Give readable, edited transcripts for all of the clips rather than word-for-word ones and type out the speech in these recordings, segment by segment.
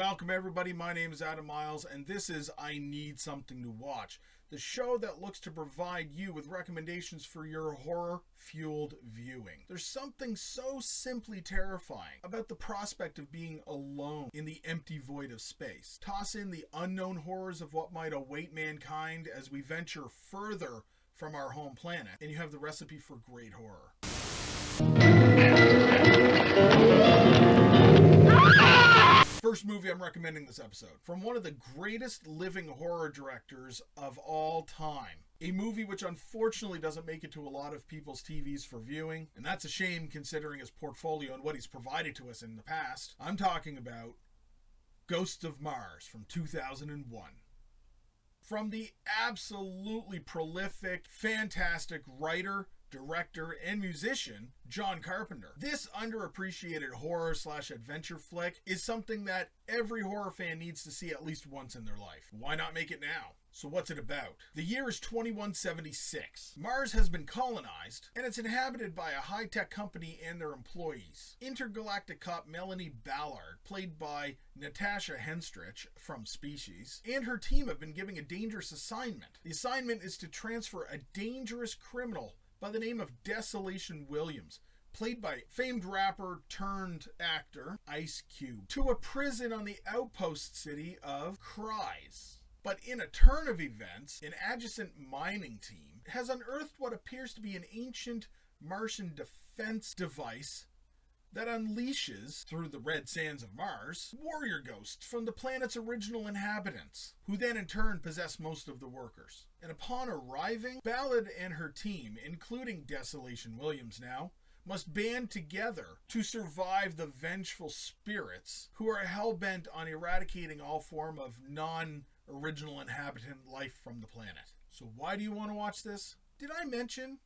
Welcome everybody, my name is Adam Miles and this is I Need Something to Watch, the show that looks to provide you with recommendations for your horror-fueled viewing. There's something so simply terrifying about the prospect of being alone in the empty void of space. Toss in the unknown horrors of what might await mankind as we venture further from our home planet, and you have the recipe for great horror. First movie I'm recommending this episode, from one of the greatest living horror directors of all time. A movie which unfortunately doesn't make it to a lot of people's TVs for viewing, and that's a shame considering his portfolio and what he's provided to us in the past. I'm talking about Ghosts of Mars from 2001. From the absolutely prolific, fantastic writer, director, and musician, John Carpenter. This underappreciated horror/adventure flick is something that every horror fan needs to see at least once in their life. Why not make it now? So what's it about? The year is 2176. Mars has been colonized, and it's inhabited by a high-tech company and their employees. Intergalactic cop Melanie Ballard, played by Natasha Henstridge from Species, and her team have been given a dangerous assignment. The assignment is to transfer a dangerous criminal by the name of Desolation Williams, played by famed rapper turned actor Ice Cube, to a prison on the outpost city of Cries. But in a turn of events, an adjacent mining team has unearthed what appears to be an ancient Martian defense device that unleashes, through the red sands of Mars, warrior ghosts from the planet's original inhabitants, who then in turn possess most of the workers. And upon arriving, Ballard and her team, including Desolation Williams now, must band together to survive the vengeful spirits who are hell-bent on eradicating all form of non-original inhabitant life from the planet. So why do you want to watch this? Did I mention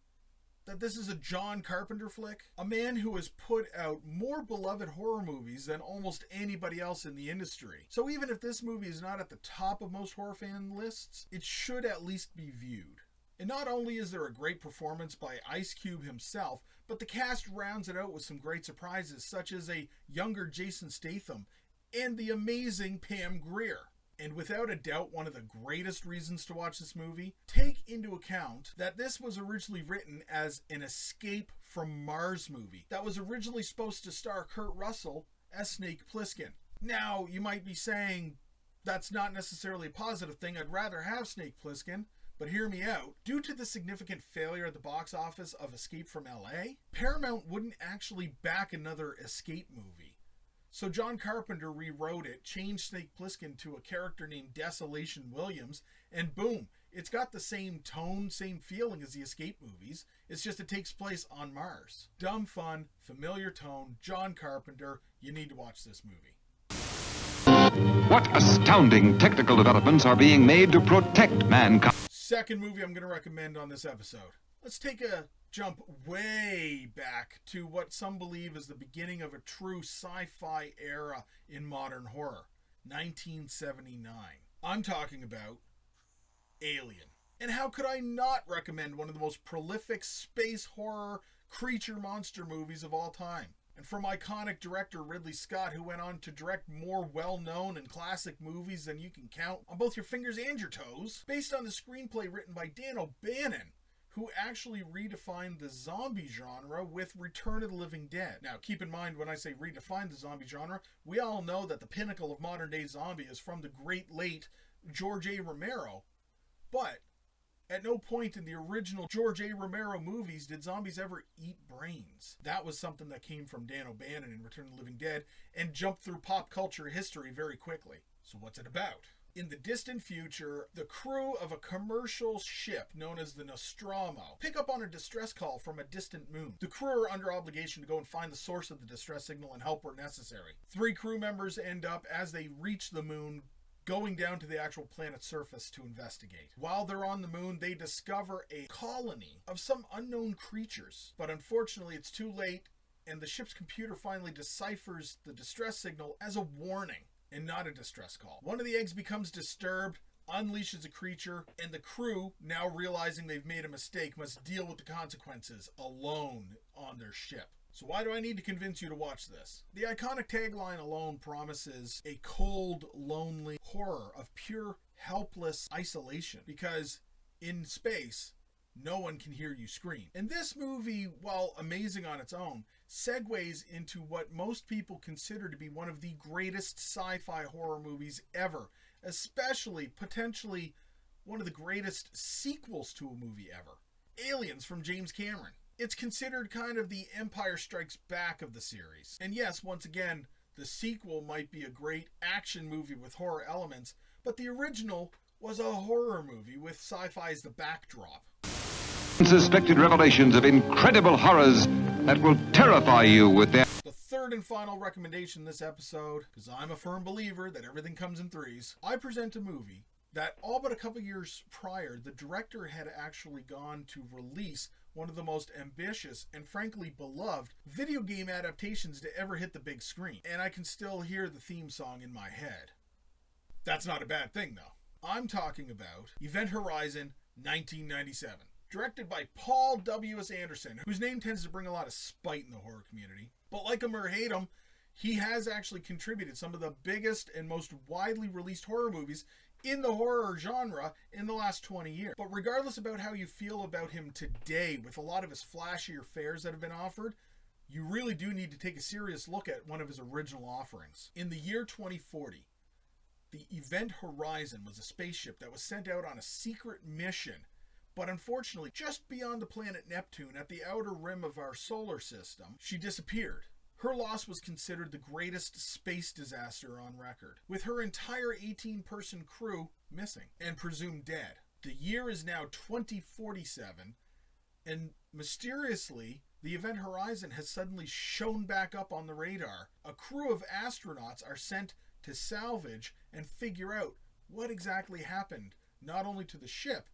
that this is a John Carpenter flick? A man who has put out more beloved horror movies than almost anybody else in the industry. So even if this movie is not at the top of most horror fan lists, it should at least be viewed. And not only is there a great performance by Ice Cube himself, but the cast rounds it out with some great surprises, such as a younger Jason Statham and the amazing Pam Grier. And without a doubt, one of the greatest reasons to watch this movie, take into account that this was originally written as an Escape from Mars movie that was originally supposed to star Kurt Russell as Snake Plissken. Now, you might be saying, that's not necessarily a positive thing, I'd rather have Snake Plissken, but hear me out. Due to the significant failure at the box office of Escape from LA, Paramount wouldn't actually back another Escape movie. So John Carpenter rewrote it, changed Snake Plissken to a character named Desolation Williams, and boom, it's got the same tone, same feeling as the Escape movies. It's just it takes place on Mars. Dumb fun, familiar tone, John Carpenter. You need to watch this movie. What astounding technical developments are being made to protect mankind? Second movie I'm going to recommend on this episode. Let's take a jump way back to what some believe is the beginning of a true sci-fi era in modern horror, 1979. I'm talking about Alien. And how could I not recommend one of the most prolific space horror creature monster movies of all time? And from iconic director Ridley Scott, who went on to direct more well-known and classic movies than you can count on both your fingers and your toes, based on the screenplay written by Dan O'Bannon, who actually redefined the zombie genre with Return of the Living Dead. Now, keep in mind when I say redefine the zombie genre, we all know that the pinnacle of modern-day zombie is from the great late George A. Romero, but at no point in the original George A. Romero movies did zombies ever eat brains. That was something that came from Dan O'Bannon in Return of the Living Dead and jumped through pop culture history very quickly. So what's it about? In the distant future, the crew of a commercial ship known as the Nostromo pick up on a distress call from a distant moon. The crew are under obligation to go and find the source of the distress signal and help where necessary. 3 crew members end up, as they reach the moon, going down to the actual planet's surface to investigate. While they're on the moon, they discover a colony of some unknown creatures. But unfortunately, it's too late, and the ship's computer finally deciphers the distress signal as a warning and not a distress call. One of the eggs becomes disturbed, unleashes a creature, and the crew, now realizing they've made a mistake, must deal with the consequences alone on their ship. So why do I need to convince you to watch this? The iconic tagline alone promises a cold, lonely horror of pure, helpless isolation. Because in space, no one can hear you scream. And this movie, while amazing on its own, segues into what most people consider to be one of the greatest sci-fi horror movies ever. Especially, potentially, one of the greatest sequels to a movie ever. Aliens from James Cameron. It's considered kind of the Empire Strikes Back of the series. And yes, once again, the sequel might be a great action movie with horror elements, but the original was a horror movie with sci-fi as the backdrop. Unsuspected revelations of incredible horrors that will terrify you with their... The third and final recommendation this episode, because I'm a firm believer that everything comes in threes, I present a movie that all but a couple years prior, the director had actually gone to release one of the most ambitious and frankly beloved video game adaptations to ever hit the big screen. And I can still hear the theme song in my head. That's not a bad thing though. I'm talking about Event Horizon 1997. Directed by Paul W.S. Anderson, whose name tends to bring a lot of spite in the horror community. But like him or hate him, he has actually contributed some of the biggest and most widely released horror movies in the horror genre in the last 20 years. But regardless about how you feel about him today, with a lot of his flashier fares that have been offered, you really do need to take a serious look at one of his original offerings. In the year 2040, the Event Horizon was a spaceship that was sent out on a secret mission, but unfortunately, just beyond the planet Neptune, at the outer rim of our solar system, she disappeared. Her loss was considered the greatest space disaster on record, with her entire 18-person crew missing and presumed dead. The year is now 2047, and mysteriously, the Event Horizon has suddenly shown back up on the radar. A crew of astronauts are sent to salvage and figure out what exactly happened, not only to the ship,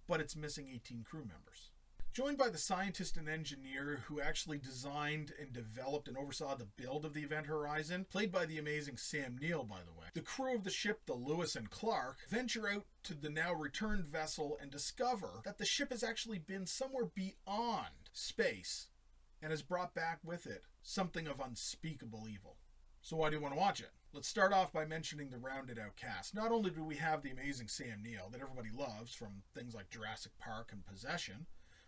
but its missing 18 crew members. Joined by the scientist and engineer who actually designed and developed and oversaw the build of the Event Horizon, played by the amazing Sam Neill, by the way, the crew of the ship, the Lewis and Clark, venture out to the now returned vessel and discover that the ship has actually been somewhere beyond space and has brought back with it something of unspeakable evil. So why do you want to watch it? Let's start off by mentioning the rounded out cast. Not only do we have the amazing Sam Neill that everybody loves from things like Jurassic Park and Possession,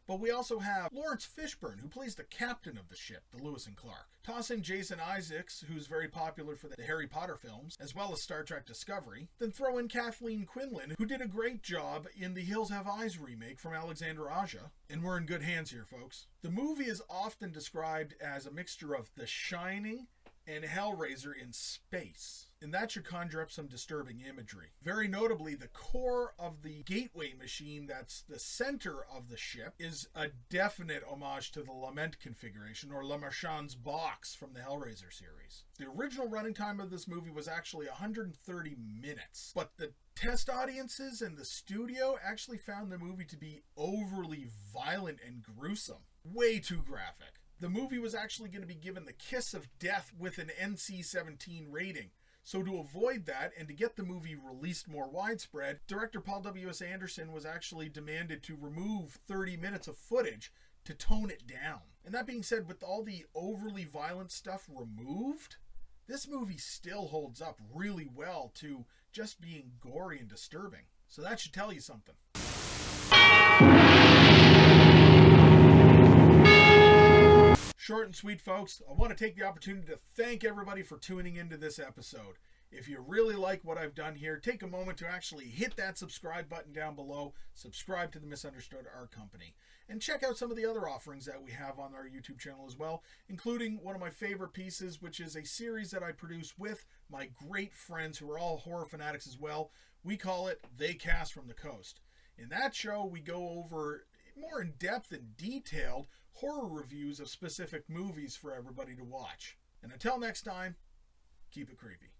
but we also have Lawrence Fishburne, who plays the captain of the ship, the Lewis and Clark. Toss in Jason Isaacs, who's very popular for the Harry Potter films, as well as Star Trek Discovery. Then throw in Kathleen Quinlan, who did a great job in the Hills Have Eyes remake from Alexandre Aja. And we're in good hands here, folks. The movie is often described as a mixture of The Shining and Hellraiser in space. And that should conjure up some disturbing imagery. Very notably, the core of the gateway machine that's the center of the ship is a definite homage to the Lament configuration, or Le Marchand's box from the Hellraiser series. The original running time of this movie was actually 130 minutes, but the test audiences and the studio actually found the movie to be overly violent and gruesome. Way too graphic. The movie was actually going to be given the kiss of death with an NC-17 rating. So to avoid that and to get the movie released more widespread, director Paul W.S. Anderson was actually demanded to remove 30 minutes of footage to tone it down. And that being said, with all the overly violent stuff removed, this movie still holds up really well to just being gory and disturbing. So that should tell you something. Short and sweet, folks. I want to take the opportunity to thank everybody for tuning into this episode. If you really like what I've done here, take a moment to actually hit that subscribe button down below, subscribe to the Misunderstood Art Company, and check out some of the other offerings that we have on our YouTube channel as well, including one of my favorite pieces, which is a series that I produce with my great friends who are all horror fanatics as well. We call it They Cast from the Coast. In that show, we go over more in-depth and detailed horror reviews of specific movies for everybody to watch. And until next time, keep it creepy.